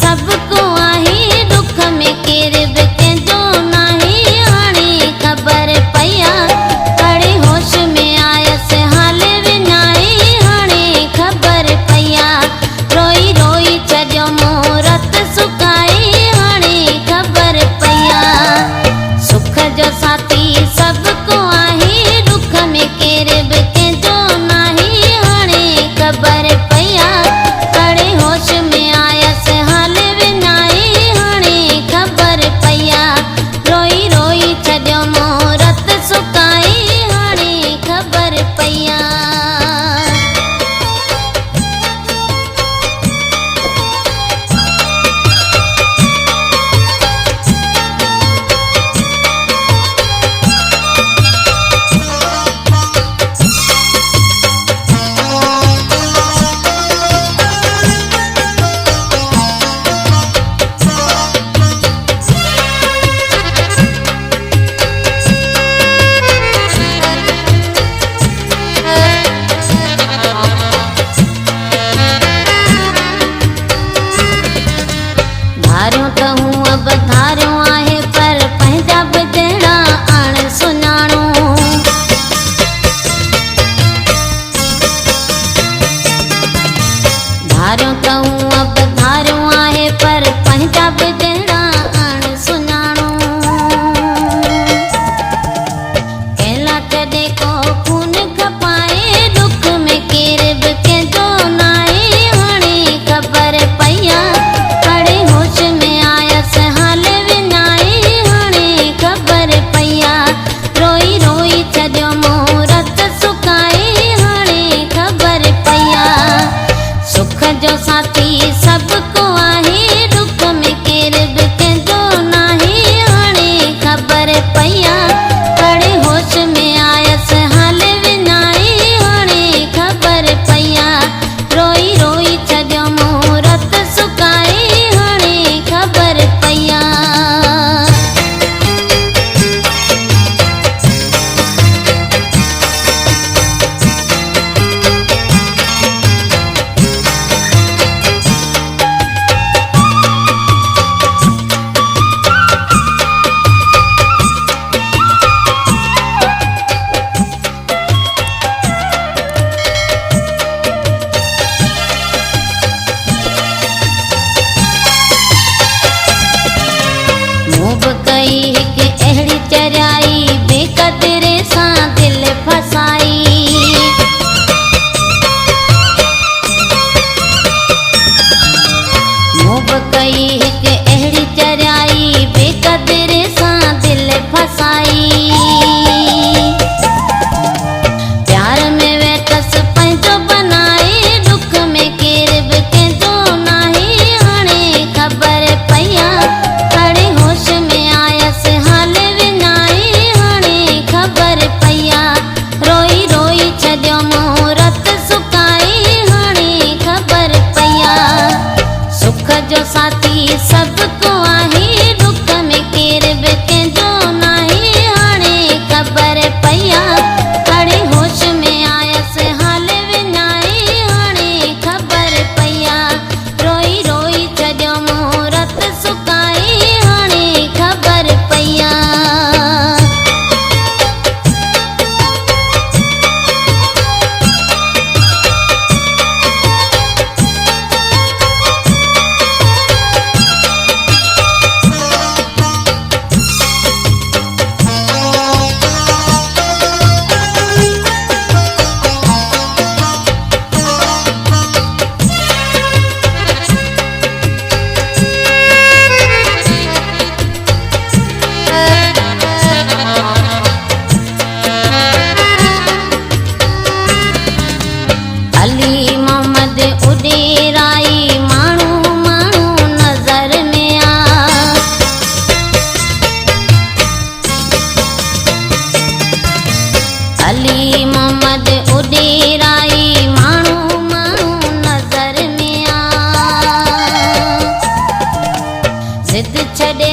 सबको आही दुख में केर बि कंहिंजो नाही हाणे ख़बर पया अड़े होश में आयसि हाल विञाई हाणे ख़बर पया रोई रोई छॾियो मोहरत सुकाई हाणे ख़बर पया सुख जो साथी सबको आही दुख में केर बि कंहिंजो नाही हाणे ख़बर पया अड़े होश में आयसि हाल विञाई हाणे ख़बर पया रोई रोई छॾियो मोहरत सुकाई हाणे ख़बर पया धारियो त हूं अब धारियो आहे पर पंहिंजा बि जहिड़ा अण सुञाणो धारियो त हूं अब धारियो आहे पर पंहिंजा बि जहिड़ा अण सुञाणो कंहिंला छॾे को खून खपाए दुख में केर बि कंहिंजो नाहे हाणे ख़बर पया अड़े होश में आयसि हाल विञाई हाणे ख़बर पया रोई रोई छॾियो मोहरत सुकाई हाणे ख़बर पया सुख जो साथी सबको आहे दुख में केर बि कंहिंजो नाही हाणे ख़बर पया अड़े होश में आयसि हाल विञाई हाणे ख़बर पया रोई रोई छॾियो मोहरत सुकाई हाणे ख़बर पया मूं बि कई हिकु अहिड़ी चरियाई बेक़दरे सां दिलि फसाई मूं बि कई हिकु अहिड़ी चरियाई बेक़दरे सां दिलि फसाई प्यार में वेठसि पंहिंजो बनाए दुख में केर बि कंहिंजो नाही हाणे ख़बर पया अड़े होश में आयसि हाल विञाई हाणे ख़बर पया रोई रोई छॾियो मोहरत सुकाई हाणे ख़बर पया सुख जो साथी सबको आहे दुख में केर बि कंहिंजो नाही हाणे ख़बर पया अड़े होश में आयसि हाल विञाई हाणे ख़बर पया रोई रोई छॾियो मोहरत सुकाई हाणे ख़बर पया अली मोहम्मद उडेराई माण्हू माण्हू नज़र में आ अली मोहम्मद उडेराई माण्हू माण्हू नज़र में आ ज़िद छॾे